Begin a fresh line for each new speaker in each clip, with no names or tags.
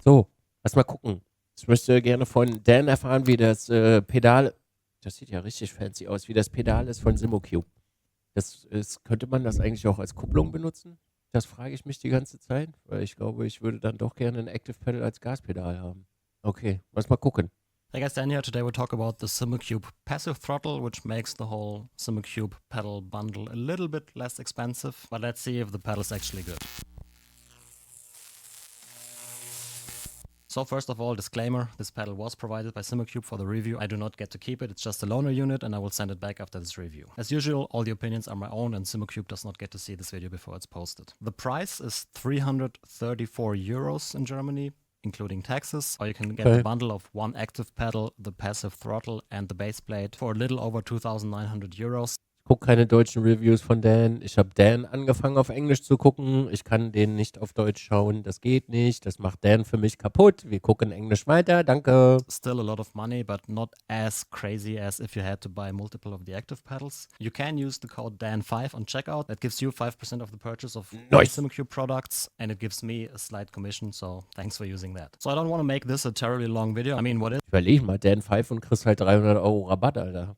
So, lass mal gucken. Ich möchte gerne von Dan erfahren, wie das Pedal, das sieht ja richtig fancy aus, wie das Pedal ist von SIMUCUBE. Könnte man das eigentlich auch als Kupplung benutzen? Das frage ich mich die ganze Zeit, weil ich glaube, ich würde dann doch gerne ein Active Pedal als Gaspedal haben. Okay, lass mal gucken.
Hey guys, Dan here. Today we'll talk about the SIMUCUBE passive throttle, which makes the whole SIMUCUBE pedal bundle a little bit less expensive, but let's see if the pedal's actually good. So first of all, disclaimer, this pedal was provided by SIMUCUBE for the review. I do not get to keep it, it's just a loaner unit and I will send it back after this review. As usual, all the opinions are my own and SIMUCUBE does not get to see this video before it's posted. The price is 334 euros in Germany, including taxes, or you can get the bundle of one active pedal, the passive throttle and the base plate for a little over 2,900 euros.
Ich gucke keine deutschen Reviews von Dan. Ich habe Dan angefangen auf Englisch zu gucken. Ich kann den nicht auf Deutsch schauen. Das geht nicht. Das macht Dan für mich kaputt. Wir gucken Englisch weiter. Danke.
Still a lot of money, but not as crazy as if you had to buy multiple of the active pedals. You can use the code DAN5 on checkout. That gives you 5% of the purchase of SIMUCUBE products, and it gives me a slight commission, so thanks for using that. So I don't want to make this a terribly long video. I mean, what is...
Überleg mal, Dan5 und kriegst halt 300 Euro Rabatt, Alter.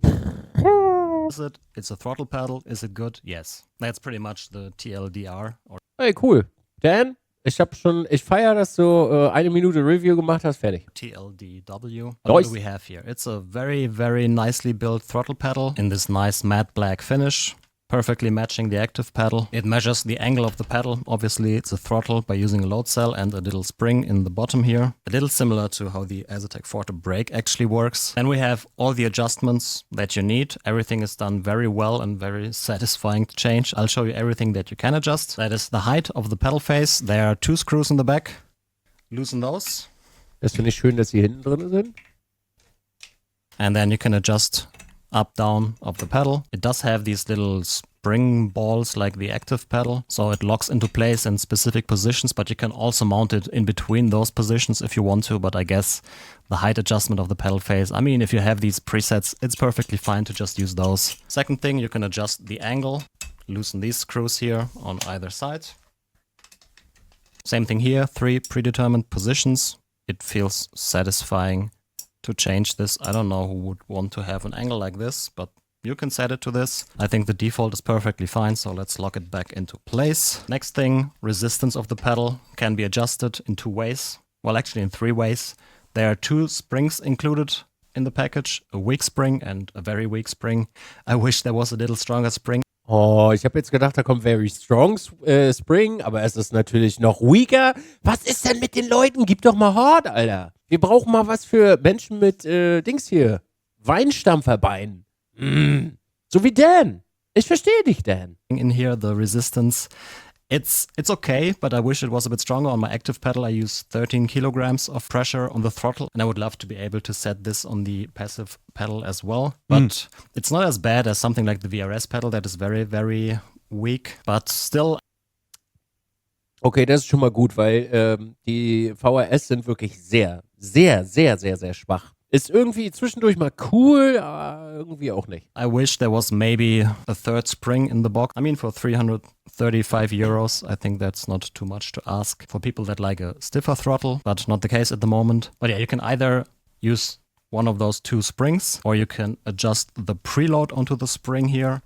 it? It's a throttle pedal. Is it good? Yes. That's pretty much the TLDR.
Hey, cool. Dan, ich feiere, dass du eine Minute Review gemacht hast. Fertig.
TLDW. What do we have here? It's a very, very nicely built throttle pedal in this nice matte black finish. Perfectly matching the active pedal. It measures the angle of the pedal. Obviously, it's a throttle by using a load cell and a little spring in the bottom here. A little similar to how the Azzetec Forte brake actually works. Then we have all the adjustments that you need. Everything is done very well and very satisfying to change. I'll show you everything that you can adjust. That is the height of the pedal face. There are 2 screws in the back. Loosen those.
Das finde ich schön, dass sie hinten drin sind.
And then you can adjust up, down of the pedal. It does have these little spring balls like the active pedal, so it locks into place in specific positions, but you can also mount it in between those positions if you want to, but I guess the height adjustment of the pedal face, I mean, if you have these presets, it's perfectly fine to just use those. Second thing, you can adjust the angle, loosen these screws here on either side. Same thing here, 3 predetermined positions. It feels satisfying to change this. I don't know who would want to have an angle like this, but you can set it to this. I think the default is perfectly fine, so let's lock it back into place. Next thing, resistance of the pedal can be adjusted in 2 ways. Well, actually in 3 ways. There are 2 springs included in the package, a weak spring and a very weak spring. I wish there was a little stronger spring.
Oh, ich habe jetzt gedacht, da kommt Very Strong Spring, aber es ist natürlich noch weaker. Was ist denn mit den Leuten? Gib doch mal Hard, Alter. Wir brauchen mal was für Menschen mit Dings hier. Weinstampferbeinen. So wie Dan. Ich verstehe dich, Dan.
In here, the resistance, it's okay, but I wish it was a bit stronger. On my active pedal, I use 13 kilograms of pressure on the throttle, and I would love to be able to set this on the passive pedal as well. But it's not as bad as something like the VRS pedal that is very, very weak, but still.
Okay, das ist schon mal gut, weil die VRS sind wirklich sehr, sehr, sehr, sehr, sehr schwach. Ist irgendwie zwischendurch mal cool, aber irgendwie auch nicht.
I wish there was maybe a 3rd spring in the box. I mean, for 335 euros, I think that's not too much to ask for people that like a stiffer throttle, but not the case at the moment. But yeah, you can either use one of those 2 springs, or you can adjust the preload onto the spring here.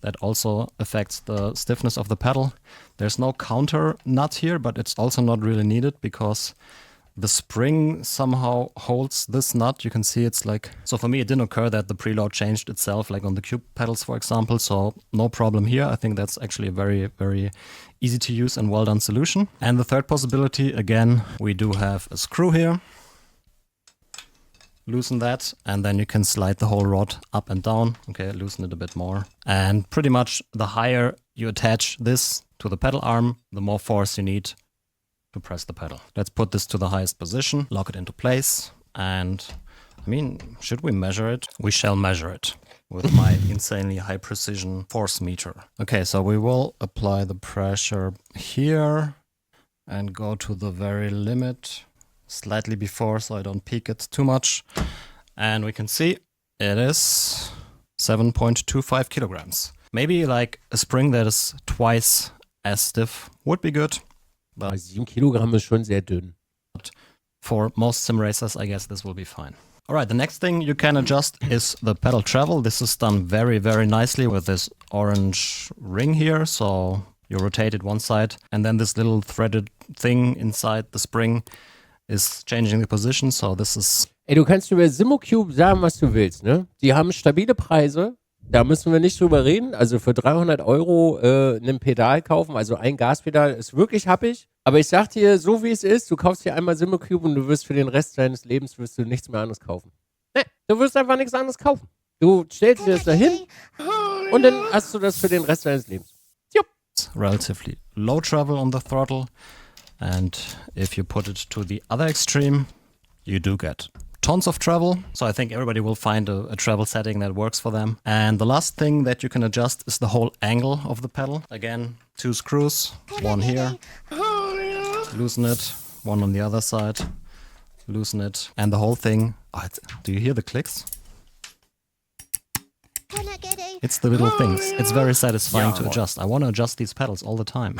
That also affects the stiffness of the pedal. There's no counter nut here, but it's also not really needed because the spring somehow holds this nut. You can see it's like... So for me, it didn't occur that the preload changed itself, like on the Cube pedals, for example. So no problem here. I think that's actually a very, very easy to use and well done solution. And the third possibility, again, we do have a screw here. Loosen that, and then you can slide the whole rod up and down. Okay, loosen it a bit more. And pretty much the higher you attach this to the pedal arm, the more force you need to press the pedal. Let's put this to the highest position, lock it into place, and I mean, should we measure it? We shall measure it with my insanely high precision force meter. Okay, so we will apply the pressure here and go to the very limit slightly before so I don't peak it too much. And we can see it is 7.25 kilograms. Maybe like a spring that is twice as stiff would be good.
But 7 Kilogramm ist schon sehr dünn.
for most sim racers, I guess this will be fine. All right, the next thing you can adjust is the pedal travel. This is done very, very nicely with this orange ring here. So you rotate it one side, and then this little threaded thing inside the spring is changing the position. So this is...
Ey, du kannst über SIMUCUBE sagen, was du willst, ne? Die haben stabile Preise. Da müssen wir nicht drüber reden. Also für 300 Euro ein Pedal kaufen, also ein Gaspedal, ist wirklich happig. Aber ich sag dir, so wie es ist, du kaufst dir einmal SIMUCUBE und du wirst für den Rest deines Lebens wirst du nichts mehr anderes kaufen. Ne, du wirst einfach nichts anderes kaufen. Du stellst dir das dahin und dann hast du das für den Rest deines Lebens. Jupp.
Relatively low travel on the throttle. And if you put it to the other extreme, you do get tons of travel. So I think everybody will find a travel setting that works for them. And the last thing that you can adjust is the whole angle of the pedal. Again, 2 screws, one here, loosen it, one on the other side, loosen it, and the whole thing. Oh, do you hear the clicks? It's the little things. It's very satisfying to adjust. I want to adjust these pedals all the time.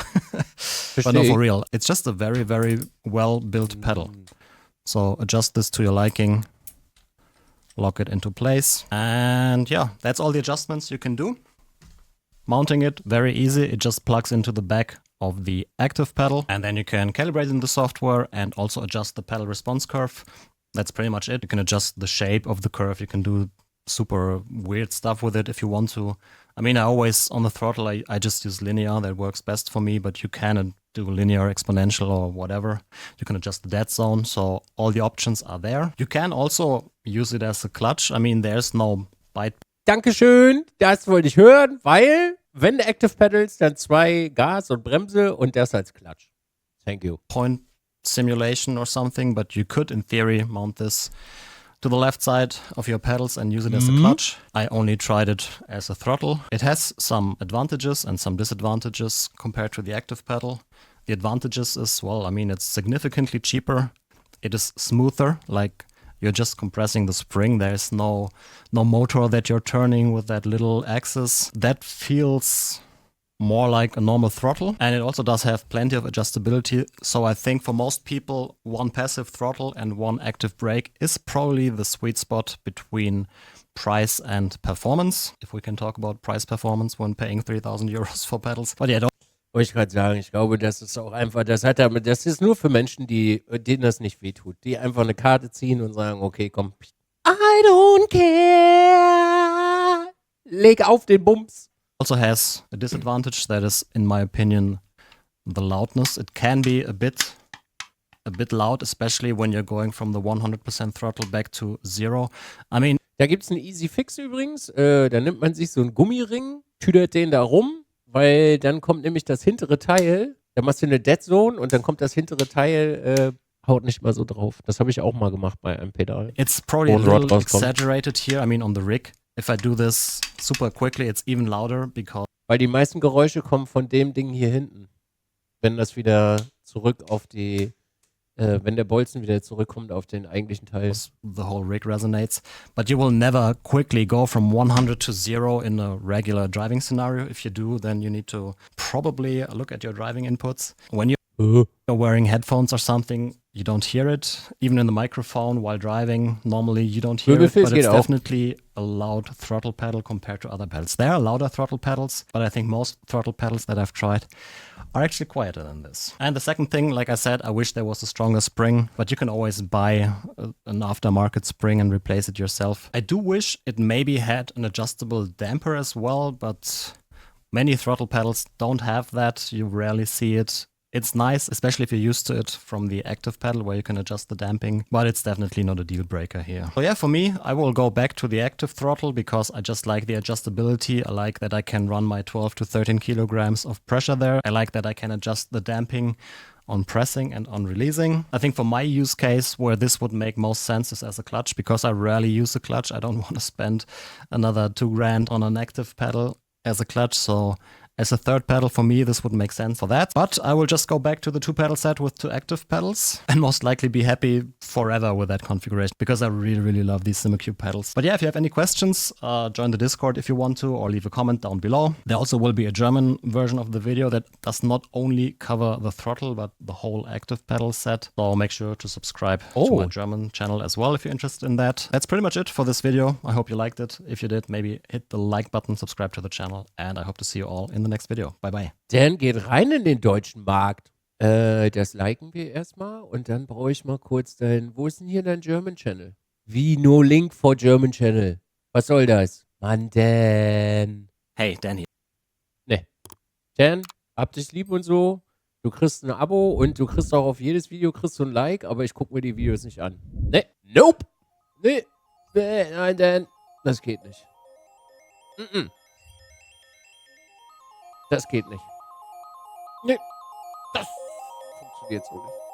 But no, for real. It's just a very, very well-built pedal. So adjust this to your liking, lock it into place. And yeah, that's all the adjustments you can do. Mounting it, very easy. It just plugs into the back of the active pedal. And then you can calibrate in the software and also adjust the pedal response curve. That's pretty much it. You can adjust the shape of the curve. You can do super weird stuff with it if you want to. I mean, I always, on the throttle, I just use linear. That works best for me, but you can do linear, exponential, or whatever. You can adjust the dead zone, so all the options are there. You can also use it as a clutch. I mean, there's no bite.
Dankeschön, das wollte ich hören, weil, wenn Active Pedals, dann 2 Gas und Bremse und das als Klatsch. Thank you.
Point simulation or something, but you could, in theory, mount this to the left side of your pedals and use it as a clutch. I only tried it as a throttle. It has some advantages and some disadvantages compared to the active pedal. The advantages is, well, I mean, it's significantly cheaper. It is smoother, like you're just compressing the spring. There's no motor that you're turning with that little axis. That feels more like a normal throttle, and it also does have plenty of adjustability. So I think for most people, one passive throttle and one active brake is probably the sweet spot between price and performance, if we can talk about price performance when paying 3,000 euros for pedals. But yeah,
Wollte ich gerade sagen, ich glaube, das ist auch einfach, das ist nur für Menschen, denen das nicht wehtut, die einfach eine Karte ziehen und sagen, okay, komm, I don't care, leg auf den Bums.
Also has a disadvantage that is, in my opinion, the loudness. It can be a bit loud, especially when you're going from the 100% throttle back to 0. I mean,
da gibt es einen Easy Fix übrigens. Da nimmt man sich so einen Gummiring, tüdert den da rum, weil dann kommt nämlich das hintere Teil, da machst du eine Dead Zone und dann kommt das hintere Teil, haut nicht mal so drauf. Das habe ich auch mal gemacht bei einem Pedal.
It's probably a little exaggerated here. I mean, on the rig. If I do this super quickly, it's even louder because...
Weil die meisten Geräusche kommen von dem Ding hier hinten. Wenn das wieder zurück auf die, wenn der Bolzen wieder zurückkommt auf den eigentlichen Teil.
The whole rig resonates. But you will never quickly go from 100 to 0 in a regular driving scenario. If you do, then you need to probably look at your driving inputs. When you're wearing headphones or something, you don't hear it. Even in the microphone while driving, normally you don't hear it, but it's definitely a loud throttle pedal compared to other pedals. There are louder throttle pedals, but I think most throttle pedals that I've tried are actually quieter than this. And the second thing, like I said, I wish there was a stronger spring, but you can always buy an aftermarket spring and replace it yourself. I do wish it maybe had an adjustable damper as well, but many throttle pedals don't have that. You rarely see it. It's nice, especially if you're used to it from the active pedal where you can adjust the damping, but it's definitely not a deal breaker here. So yeah, for me, I will go back to the active throttle because I just like the adjustability. I like that I can run my 12 to 13 kilograms of pressure there. I like that I can adjust the damping on pressing and on releasing. I think for my use case where this would make most sense is as a clutch because I rarely use a clutch. I don't want to spend another $2,000 on an active pedal as a clutch, so As a third pedal for me, this would make sense for that. But I will just go back to the 2-pedal set with 2 active pedals and most likely be happy forever with that configuration because I really, really love these SIMUCUBE pedals. But yeah, if you have any questions, join the Discord if you want to, or leave a comment down below. There also will be a German version of the video that does not only cover the throttle, but the whole active pedal set. So make sure to subscribe to my German channel as well if you're interested in that. That's pretty much it for this video. I hope you liked it. If you did, maybe hit the like button, subscribe to the channel, and I hope to see you all in the next video. Bye bye.
Dan geht rein in den deutschen Markt. Das liken wir erstmal und dann brauche ich mal kurz wo ist denn hier dein German Channel? Wie no link for German Channel? Was soll das? Mann, Dan.
Hey, Dan hier.
Ne. Dan, hab dich lieb und so. Du kriegst ein Abo und du kriegst auch auf jedes Video kriegst du ein Like, aber ich gucke mir die Videos nicht an. Ne, nope. Ne, nein, Dan. Das geht nicht. Das geht nicht. Ne, das funktioniert so nicht.